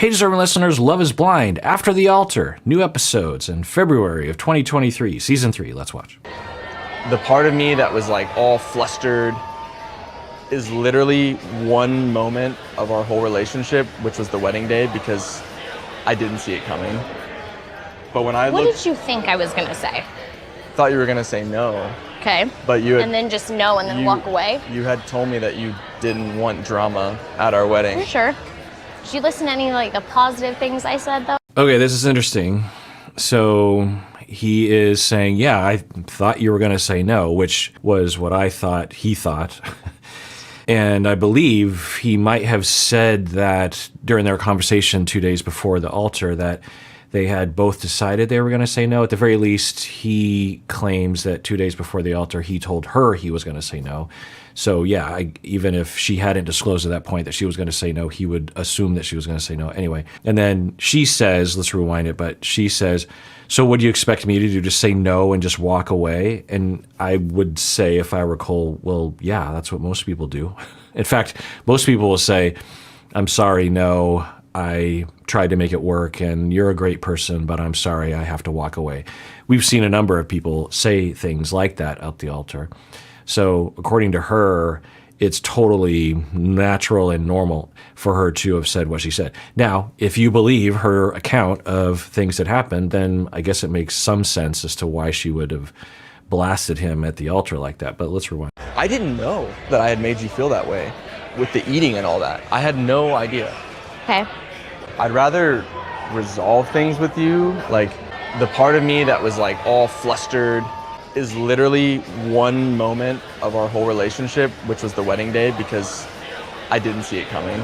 Hey, deserving listeners, Love is Blind, After the Altar, new episodes in February of 2023, Season 3. Let's watch. The part of me that was like all flustered is literally one moment of our whole relationship, which was the wedding day, because I didn't see it coming. But when I What did you think I was going to say? thought you were going to say no. Okay. But you had, and then just no and then walk away? You had told me that you didn't want drama at our wedding. For sure. Did you listen to any like the positive things I said though? Okay, this is interesting. So he is saying, yeah, I thought you were going to say no, which was what I thought he thought. And I believe he might have said that during their conversation 2 days before the altar that they had both decided they were going to say no. At the very least, he claims that 2 days before the altar, he told her he was going to say no. So yeah, even if she hadn't disclosed at that point that she was going to say no, he would assume that she was going to say no anyway. And then she says, let's rewind it, but she says, so what do you expect me to do? Just say no and just walk away? And I would say, if I recall, well, yeah, that's what most people do. In fact, most people will say, I'm sorry, no, I tried to make it work and you're a great person, but I'm sorry, I have to walk away. We've seen a number of people say things like that at the altar. So according to her, it's totally natural and normal for her to have said what she said. Now, if you believe her account of things that happened, then I guess it makes some sense as to why she would have blasted him at the altar like that. But let's rewind. I didn't know that I had made you feel that way with the eating and all that. I had no idea. Okay. I'd rather resolve things with you. Like, the part of me that was like all flustered is literally one moment of our whole relationship, which was the wedding day, because I didn't see it coming.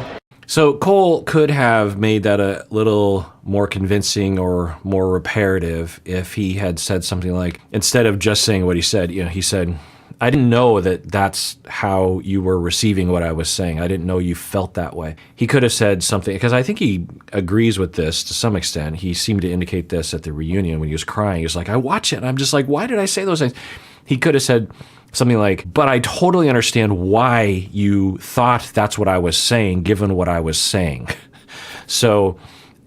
So Cole could have made that a little more convincing or more reparative if he had said something like, instead of just saying what he said, he said, I didn't know that that's how you were receiving what I was saying. I didn't know you felt that way. He could have said something, because I think he agrees with this to some extent. He seemed to indicate this at the reunion when he was crying. He was like, I watch it, and I'm just like, why did I say those things? He could have said something like, but I totally understand why you thought that's what I was saying, given what I was saying. So,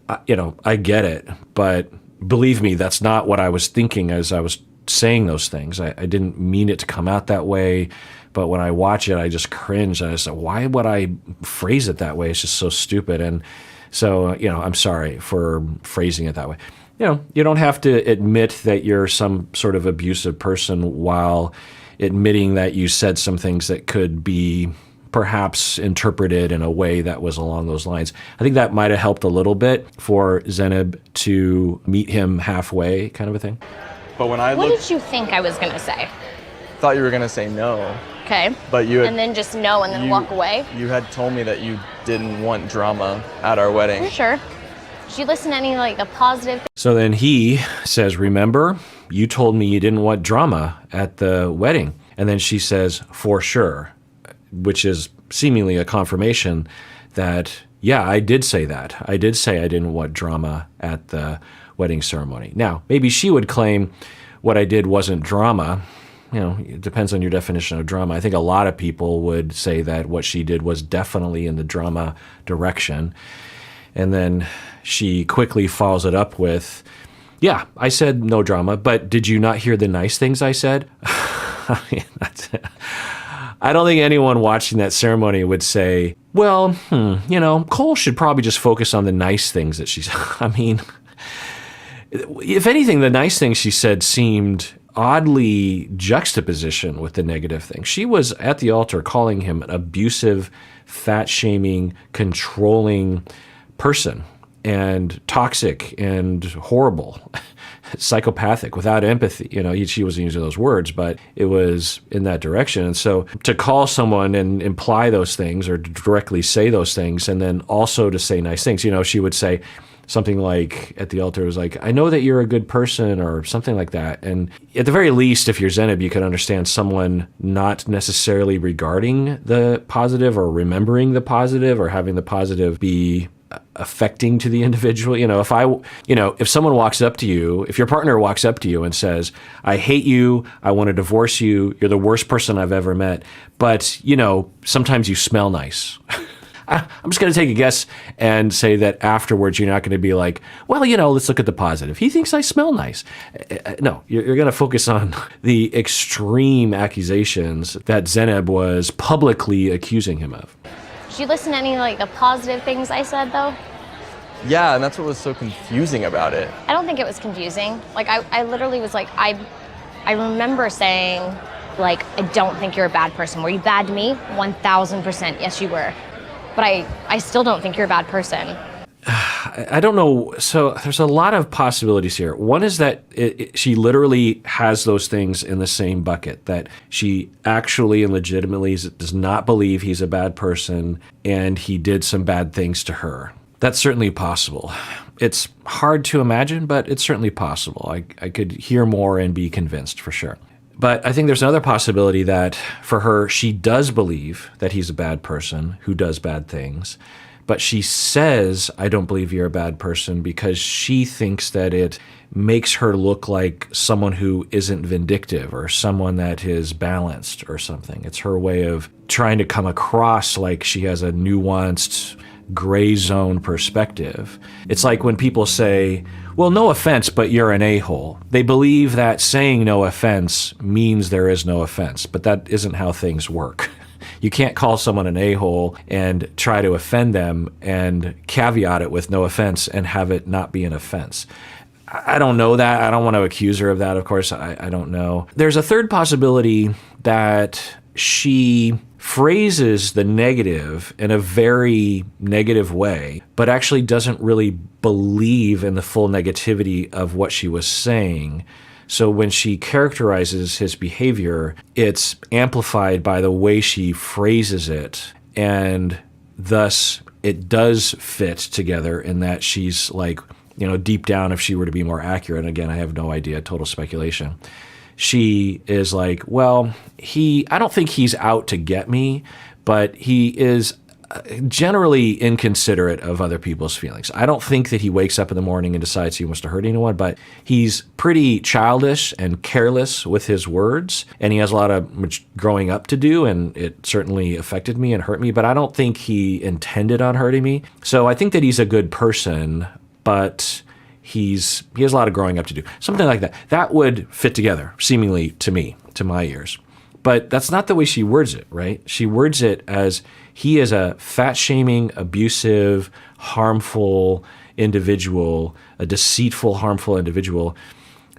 I get it, but believe me, that's not what I was thinking as I was saying those things. I didn't mean it to come out that way, but when I watch it, I just cringe. And I said, why would I phrase it that way? It's just so stupid. And so, I'm sorry for phrasing it that way. You don't have to admit that you're some sort of abusive person while admitting that you said some things that could be perhaps interpreted in a way that was along those lines. I think that might have helped a little bit for Zenib to meet him halfway, kind of a thing. But when I What did you think I was going to say? thought you were going to say no. Okay. But and then just no and then walk away? You had told me that you didn't want drama at our wedding. For sure. Did you listen to any like the positive? So then he says, remember, you told me you didn't want drama at the wedding. And then she says, for sure, which is seemingly a confirmation that, yeah, I did say that. I did say I didn't want drama at the wedding ceremony. Now, maybe she would claim what I did wasn't drama. It depends on your definition of drama. I think a lot of people would say that what she did was definitely in the drama direction. And then she quickly follows it up with, yeah, I said no drama, but did you not hear the nice things I said? I don't think anyone watching that ceremony would say, well, Cole should probably just focus on the nice things that she said. I mean, if anything, the nice things she said seemed oddly juxtaposition with the negative thing. She was at the altar calling him an abusive, fat-shaming, controlling person, and toxic and horrible, psychopathic, without empathy. She wasn't using those words, but it was in that direction. And so to call someone and imply those things or directly say those things, and then also to say nice things, she would say something like at the altar, was like, I know that you're a good person, or something like that. And at the very least, if you're Zenib, you can understand someone not necessarily regarding the positive or remembering the positive or having the positive be affecting to the individual. If someone walks up to you, if your partner walks up to you and says, I hate you, I want to divorce you, you're the worst person I've ever met, but, sometimes you smell nice. I'm just going to take a guess and say that afterwards you're not going to be like, well, let's look at the positive. He thinks I smell nice. No, you're going to focus on the extreme accusations that Zeneb was publicly accusing him of. Did you listen to any like the positive things I said though? Yeah, and that's what was so confusing about it. I don't think it was confusing. Like I literally was like, I remember saying, like, I don't think you're a bad person. Were you bad to me? 1,000%. Yes, you were. But I still don't think you're a bad person. I don't know. So there's a lot of possibilities here. One is that she literally has those things in the same bucket, that she actually and legitimately does not believe he's a bad person and he did some bad things to her. That's certainly possible. It's hard to imagine, but it's certainly possible. I could hear more and be convinced for sure. But I think there's another possibility that for her, she does believe that he's a bad person who does bad things. But she says, I don't believe you're a bad person, because she thinks that it makes her look like someone who isn't vindictive or someone that is balanced or something. It's her way of trying to come across like she has a nuanced gray zone perspective. It's like when people say, well, no offense, but you're an a-hole. They believe that saying no offense means there is no offense, but that isn't how things work. You can't call someone an a-hole and try to offend them and caveat it with no offense and have it not be an offense. I don't know that. I don't want to accuse her of that, of course. I don't know. There's a third possibility that she phrases the negative in a very negative way, but actually doesn't really believe in the full negativity of what she was saying. So when she characterizes his behavior, it's amplified by the way she phrases it, and thus it does fit together in that she's like, deep down, if she were to be more accurate, and again, I have no idea, total speculation, she is like, well, I don't think he's out to get me, but he is generally inconsiderate of other people's feelings. I don't think that he wakes up in the morning and decides he wants to hurt anyone, but he's pretty childish and careless with his words, and he has a lot of growing up to do, and it certainly affected me and hurt me, but I don't think he intended on hurting me. So I think that he's a good person, but he has a lot of growing up to do. Something like that. That would fit together, seemingly to me, to my ears. But that's not the way she words it, right? She words it as he is a fat-shaming, abusive, harmful individual, a deceitful, harmful individual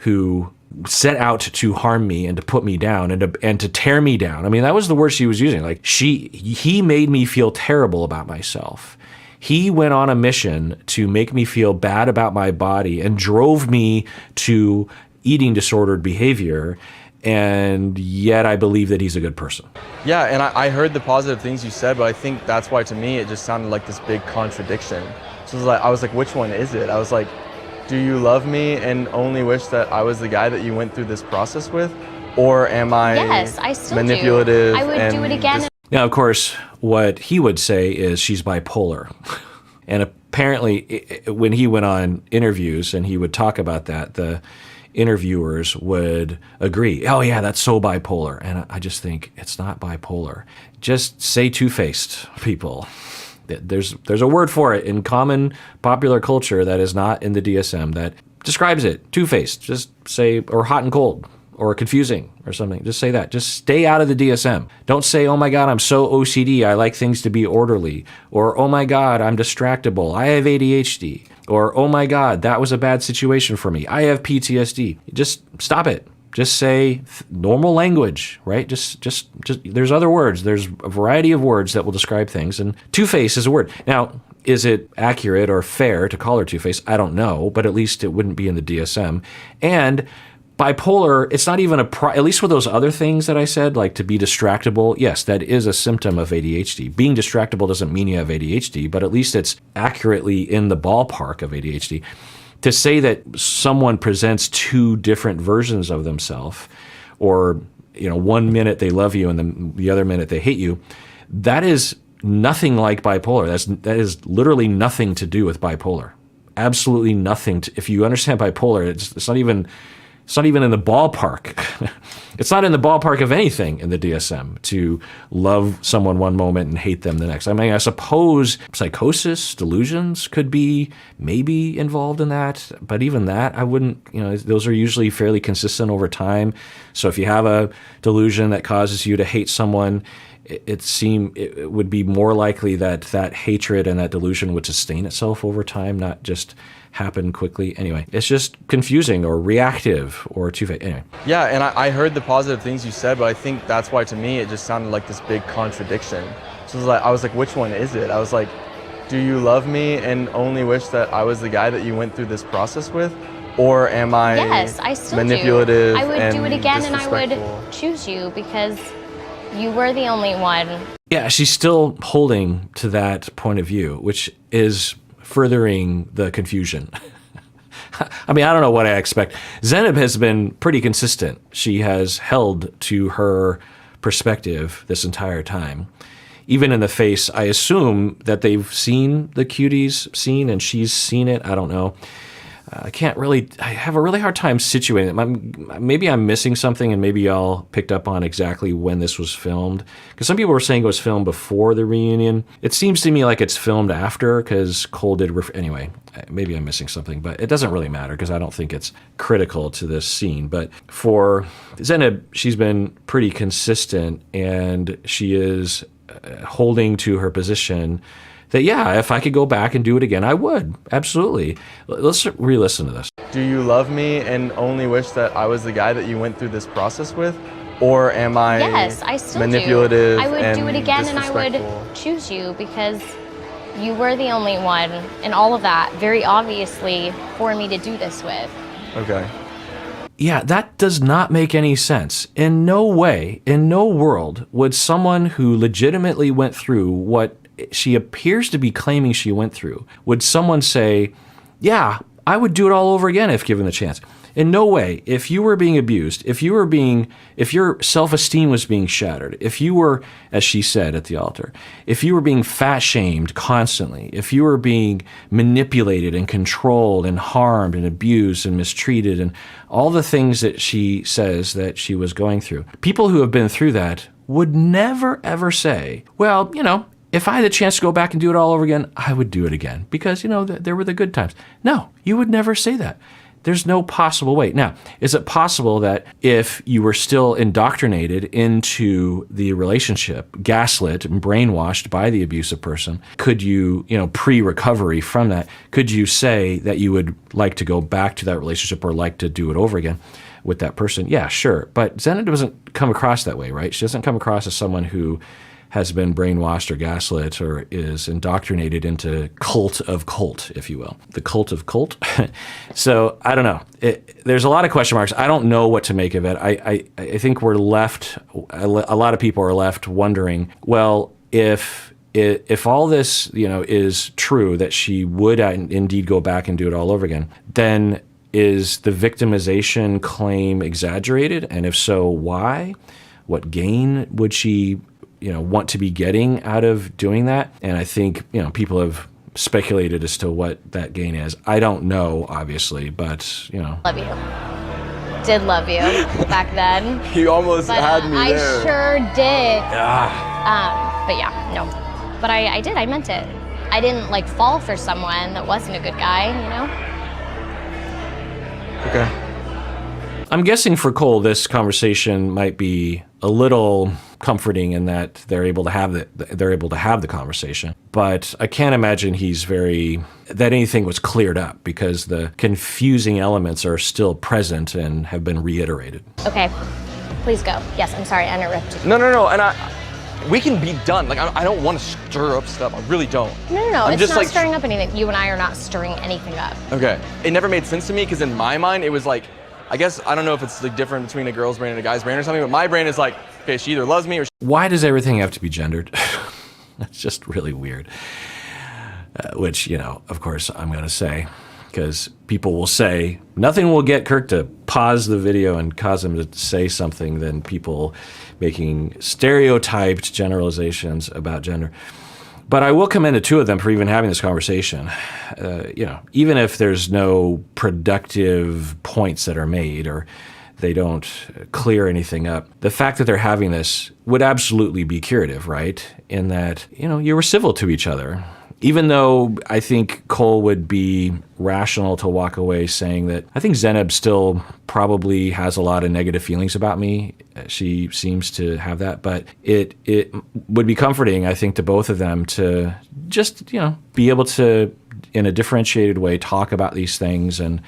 who set out to harm me and to put me down and to tear me down. I mean, that was the word she was using. Like he made me feel terrible about myself. He went on a mission to make me feel bad about my body and drove me to eating disordered behavior. And yet I believe that he's a good person. Yeah, and I heard the positive things you said, but I think that's why to me it just sounded like this big contradiction. So I was like, which one is it? I was like, do you love me and only wish that I was the guy that you went through this process with? Or am I Yes, I still manipulative? do. I would do it again. Now, of course, what he would say is she's bipolar. And apparently when he went on interviews and he would talk about that, the interviewers would agree, oh yeah, that's so bipolar. And I just think it's not bipolar. Just say two-faced, people. There's a word for it in common popular culture that is not in the DSM that describes it. Two-faced. Just say, or hot and cold, or confusing, or something. Just say that. Just stay out of the DSM. Don't say, oh my God, I'm so OCD, I like things to be orderly. Or, oh my God, I'm distractible, I have ADHD. Or, oh my God, that was a bad situation for me, I have PTSD. Just stop it. Just say normal language, right? Just there's other words. There's a variety of words that will describe things, and two-face is a word. Now, is it accurate or fair to call her two-face? I don't know, but at least it wouldn't be in the DSM. And bipolar, it's not even at least with those other things that I said, like to be distractible, yes, that is a symptom of ADHD. Being distractible doesn't mean you have ADHD, but at least it's accurately in the ballpark of ADHD. To say that someone presents two different versions of themselves, or 1 minute they love you and then the other minute they hate you, that is nothing like bipolar. That is literally nothing to do with bipolar. Absolutely nothing. If you understand bipolar, it's It's not even in the ballpark. It's not in the ballpark of anything in the DSM to love someone one moment and hate them the next. I mean, I suppose psychosis, delusions could be maybe involved in that, but even that, I wouldn't, those are usually fairly consistent over time. So if you have a delusion that causes you to hate someone, it would be more likely that that hatred and that delusion would sustain itself over time, not just happen quickly. Anyway, it's just confusing or reactive or two-faced. Anyway. Yeah, and I heard the positive things you said, but I think that's why to me it just sounded like this big contradiction. So I was like, which one is it? I was like, do you love me and only wish that I was the guy that you went through this process with? Or am I Yes, I still manipulative? I would and do it again and I would disrespectful? choose you because you were the only one. Yeah, she's still holding to that point of view, which is furthering the confusion. I mean, I don't know what I expect. Zenib has been pretty consistent. She has held to her perspective this entire time. Even in the face, I assume that they've seen the cuties scene and she's seen it. I don't know. I have a really hard time situating it. Maybe I'm missing something and maybe y'all picked up on exactly when this was filmed. Because some people were saying it was filmed before the reunion. It seems to me like it's filmed after because Cole did, anyway, maybe I'm missing something, but it doesn't really matter because I don't think it's critical to this scene. But for Zenib, she's been pretty consistent and she is holding to her position that, yeah, if I could go back and do it again, I would. Absolutely. Let's re-listen to this. Do you love me and only wish that I was the guy that you went through this process with? Or am I Yes, I still manipulative? do. I would and do it again and I would disrespectful? choose you because you were the only one and all of that very obviously for me to do this with. Okay. Yeah, that does not make any sense. In no way, in no world, would someone who legitimately went through what she appears to be claiming she went through, would someone say, yeah, I would do it all over again if given the chance. In no way, if you were being abused, if your self-esteem was being shattered, if you were, as she said at the altar, if you were being fat-shamed constantly, if you were being manipulated and controlled and harmed and abused and mistreated and all the things that she says that she was going through, people who have been through that would never, ever say, well, if I had the chance to go back and do it all over again, I would do it again because, there were the good times. No, you would never say that. There's no possible way. Now, is it possible that if you were still indoctrinated into the relationship, gaslit and brainwashed by the abusive person, could you, pre-recovery from that, could you say that you would like to go back to that relationship or like to do it over again with that person? Yeah, sure. But Zenib doesn't come across that way, right? She doesn't come across as someone who has been brainwashed or gaslit or is indoctrinated into cult, if you will. The cult of cult. So I don't know. There's a lot of question marks. I don't know what to make of it. I think we're left, a lot of people are left wondering, well, if all this, is true, that she would indeed go back and do it all over again, then is the victimization claim exaggerated? And if so, why? What gain would she want to be getting out of doing that? And I think, people have speculated as to what that gain is. I don't know, obviously, but, Love you. Did love you back then. You almost But had me I there. sure did. Ah. But yeah, no. But I did, I meant it. I didn't fall for someone that wasn't a good guy, Okay. I'm guessing for Cole, this conversation might be a little comforting in that they're able to have the conversation. But I can't imagine that anything was cleared up because the confusing elements are still present and have been reiterated. Okay, please go. Yes, I'm sorry, I interrupted you. No, and we can be done. I don't want to stir up stuff. I really don't. No, I'm it's just not stirring up anything. You and I are not stirring anything up. Okay. It never made sense to me because in my mind, it was I guess, I don't know if it's different between a girl's brain and a guy's brain or something, but my brain is okay, she either loves me or Why does everything have to be gendered? That's just really weird. Which, of course, I'm going to say, because people will say, nothing will get Kirk to pause the video and cause him to say something than people making stereotyped generalizations about gender. But I will commend the two of them for even having this conversation. Even if there's no productive points that are made or they don't clear anything up, the fact that they're having this would absolutely be curative, right? In that, you were civil to each other. Even though I think Cole would be rational to walk away saying that I think Zeneb still probably has a lot of negative feelings about me. She seems to have that, but it would be comforting, I think, to both of them to just, be able to, in a differentiated way, talk about these things and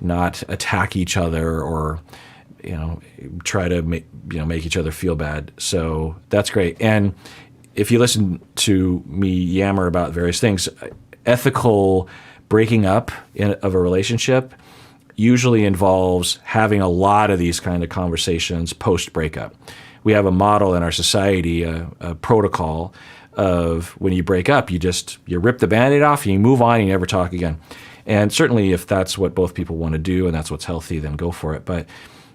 not attack each other or, try to make each other feel bad. So that's great. And if you listen to me yammer about various things, ethical breaking up of a relationship usually involves having a lot of these kind of conversations post-breakup. We have a model in our society, a protocol of when you break up, you rip the Band-Aid off and you move on and you never talk again. And certainly if that's what both people want to do and that's what's healthy, then go for it. But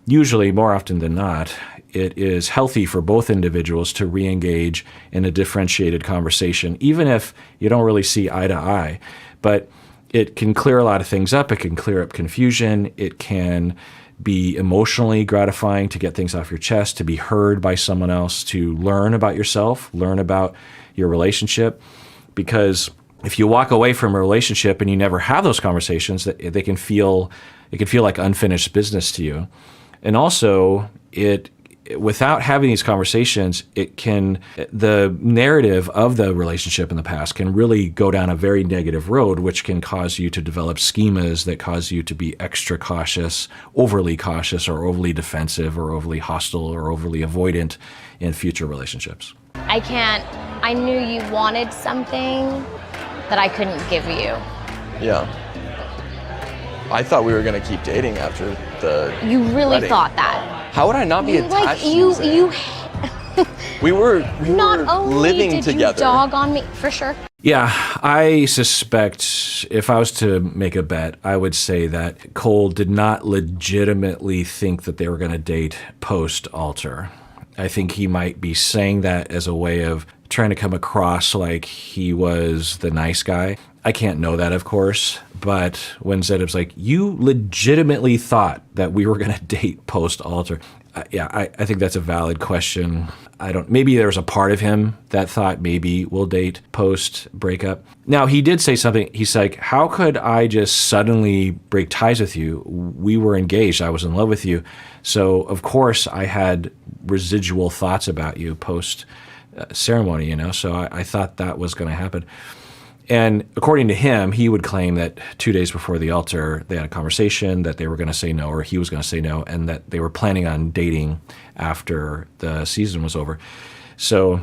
usually, more often than not, it is healthy for both individuals to re-engage in a differentiated conversation, even if you don't really see eye to eye. But it can clear a lot of things up. It can clear up confusion. It can be emotionally gratifying to get things off your chest, to be heard by someone else, to learn about yourself, learn about your relationship. Because if you walk away from a relationship and you never have those conversations, it can feel like unfinished business to you. And also, without having these conversations, the narrative of the relationship in the past can really go down a very negative road, which can cause you to develop schemas that cause you to be extra cautious, or overly defensive, or overly hostile, or overly avoidant in future relationships. I knew you wanted something that I couldn't give you. Yeah. I thought we were going to keep dating after the You really wedding. thought that. How would I not be attached to you you? We were not only living did together. you dog on me, for sure. Yeah, I suspect if I was to make a bet, I would say that Cole did not legitimately think that they were going to date post-altar. I think he might be saying that as a way of trying to come across like he was the nice guy. I can't know that, of course, but when Zeneb's like, you legitimately thought that we were going to date post-altar. I think that's a valid question. Maybe there's a part of him that thought maybe we'll date post-breakup. Now, he did say something. He's like, how could I just suddenly break ties with you? We were engaged. I was in love with you. So, of course, I had residual thoughts about you post-ceremony, So I thought that was going to happen. And according to him, he would claim that 2 days before the altar, they had a conversation that they were going to say no, or he was going to say no, and that they were planning on dating after the season was over. So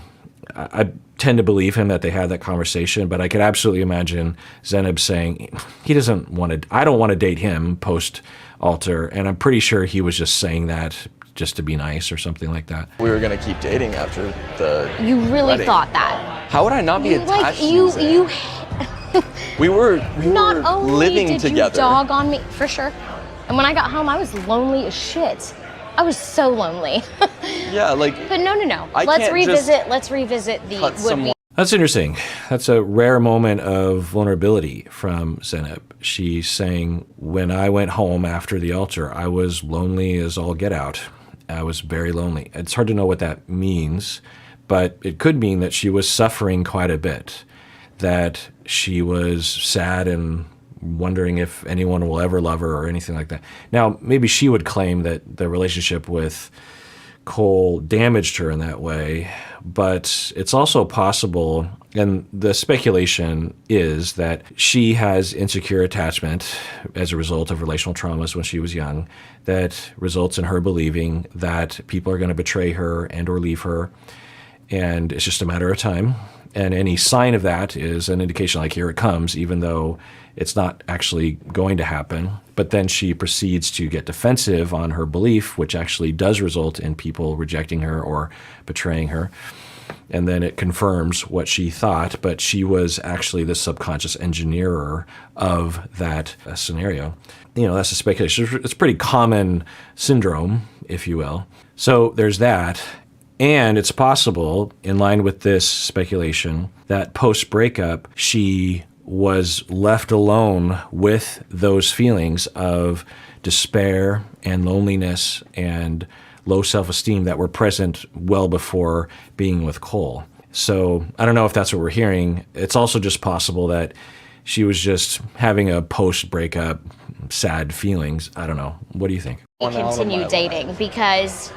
I tend to believe him that they had that conversation, but I could absolutely imagine Zeneb saying I don't want to date him post-altar, and I'm pretty sure he was just saying that just to be nice or something like that. We were going to keep dating after the You really wedding. thought that. How would I not be attached to you We not were only living did together. you dog on me, for sure. And when I got home, I was lonely as shit. I was so lonely. Yeah, But no. I Let's can't revisit the cut would-be. someone. That's interesting. That's a rare moment of vulnerability from Zeneb. She's saying, when I went home after the altar, I was lonely as all get out. I was very lonely. It's hard to know what that means, but it could mean that she was suffering quite a bit, that she was sad and wondering if anyone will ever love her or anything like that. Now, maybe she would claim that the relationship with Cole damaged her in that way, but it's also possible, and the speculation is that she has insecure attachment as a result of relational traumas when she was young that results in her believing that people are going to betray her and or leave her, and it's just a matter of time. And any sign of that is an indication like, here it comes, even though it's not actually going to happen. But then she proceeds to get defensive on her belief, which actually does result in people rejecting her or betraying her. And then it confirms what she thought, but she was actually the subconscious engineerer of that scenario. That's a speculation. It's a pretty common syndrome, if you will. So there's that. And it's possible, in line with this speculation, that post-breakup, she was left alone with those feelings of despair and loneliness and low self-esteem that were present well before being with Cole. So I don't know if that's what we're hearing. It's also just possible that she was just having a post-breakup sad feelings. I don't know. What do you think? Continue dating because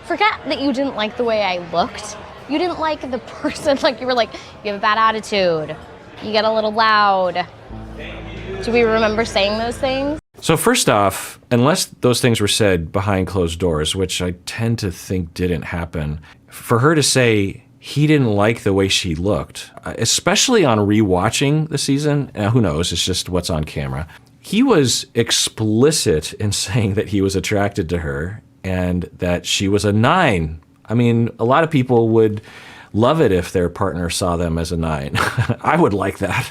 forget that you didn't like the way I looked. You didn't like the person. Like you were like, you have a bad attitude. You get a little loud. Do we remember saying those things? So first off, unless those things were said behind closed doors, which I tend to think didn't happen, for her to say he didn't like the way she looked, especially on rewatching the season, who knows, it's just what's on camera. He was explicit in saying that he was attracted to her and that she was a 9. I mean, a lot of people would love it if their partner saw them as a 9. I would like that.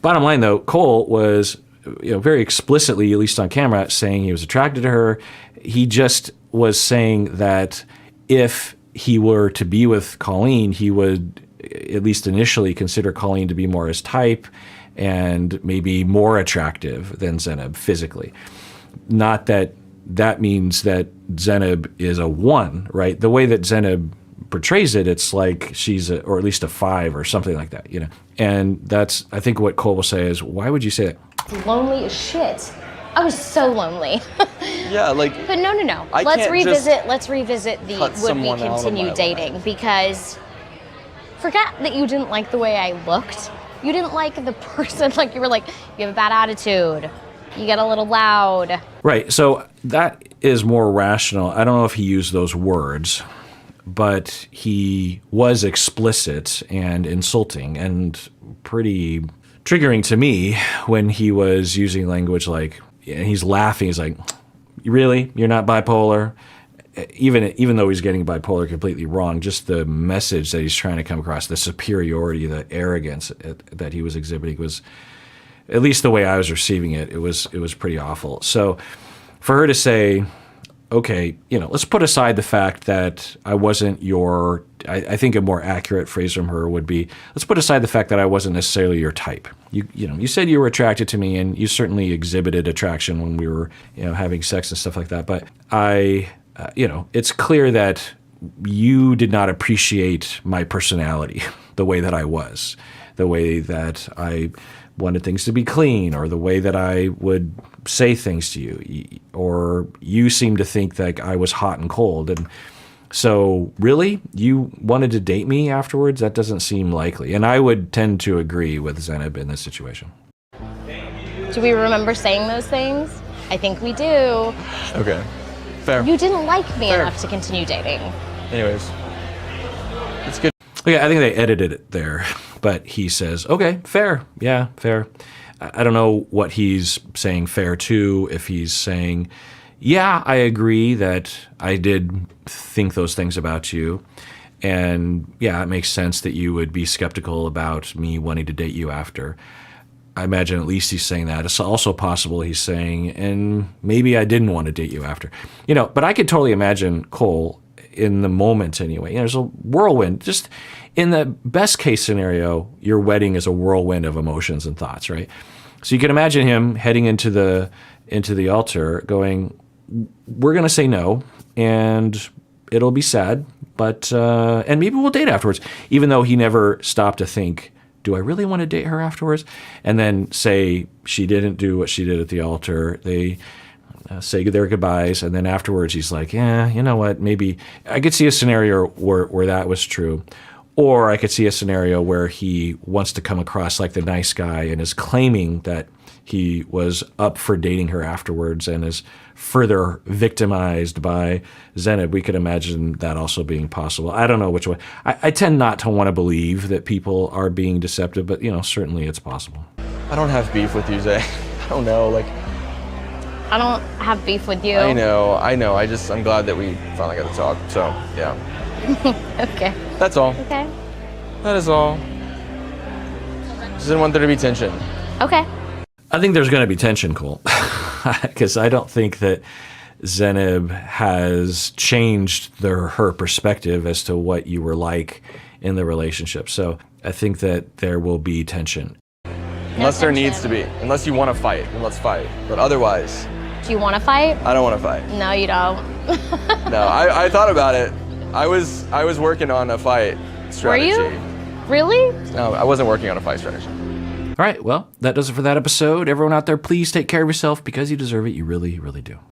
Bottom line, though, Cole was very explicitly, at least on camera, saying he was attracted to her. He just was saying that if he were to be with Colleen, he would, at least initially, consider Colleen to be more his type and maybe more attractive than Zeneb physically. Not that that means that Zeneb is a 1, right? The way that Zeneb portrays it, it's like she's or at least a 5 or something like that, And that's, I think what Cole will say is, why would you say that? Lonely as shit. I was so lonely. Yeah, like. But no. Let's revisit the would we continue dating because forget that you didn't like the way I looked. You didn't like the person. Like you were like, you have a bad attitude. You get a little loud. Right. So that is more rational. I don't know if he used those words, but he was explicit and insulting and pretty triggering to me when he was using language like, and he's laughing. He's like, really? You're not bipolar? Even though he's getting bipolar completely wrong, just the message that he's trying to come across, the superiority, the arrogance that he was exhibiting was, at least the way I was receiving it, it was pretty awful. So for her to say, okay, let's put aside the fact that I wasn't I think a more accurate phrase from her would be, let's put aside the fact that I wasn't necessarily your type. You said you were attracted to me and you certainly exhibited attraction when we were, having sex and stuff like that. But it's clear that you did not appreciate my personality the way that I was, the way that I wanted things to be clean, or the way that I would say things to you, or you seemed to think that I was hot and cold. And so really, you wanted to date me afterwards? That doesn't seem likely. And I would tend to agree with Zeneb in this situation. Do we remember saying those things? I think we do. Okay, fair. You didn't like me enough to continue dating. Anyways, it's good. Okay, I think they edited it there, but he says, okay, fair. Yeah, fair. I don't know what he's saying fair to, if he's saying, yeah, I agree that I did think those things about you. And yeah, it makes sense that you would be skeptical about me wanting to date you after. I imagine at least he's saying that. It's also possible he's saying, and maybe I didn't want to date you after. But I could totally imagine Cole in the moment anyway. There's a whirlwind. Just in the best case scenario, your wedding is a whirlwind of emotions and thoughts, right? So you can imagine him heading into the altar going, we're going to say no, and it'll be sad, but and maybe we'll date afterwards, even though he never stopped to think, do I really want to date her afterwards? And then say she didn't do what she did at the altar. They say their goodbyes, and then afterwards he's like, yeah, you know what, maybe I could see a scenario where that was true. Or I could see a scenario where he wants to come across like the nice guy and is claiming that he was up for dating her afterwards and is further victimized by Zeneb. We could imagine that also being possible. I don't know which way. I tend not to want to believe that people are being deceptive, but certainly it's possible. I don't have beef with you, Zay. I don't know, I don't have beef with you. I know. I'm glad that we finally got to talk. So, yeah. Okay. That's all. Okay. That is all. Just didn't want there to be tension. Okay. I think there's going to be tension, Cole, because I don't think that Zenib has changed her perspective as to what you were like in the relationship. So I think that there will be tension. Unless there tension. needs to be. Unless you want to fight, then let's fight. But otherwise, Do you want to fight? I don't want to fight. No, you don't. No, I thought about it. I was working on a fight Were strategy. you? Really? No, I wasn't working on a fight strategy. All right, well, that does it for that episode. Everyone out there, please take care of yourself because you deserve it. You really, really do.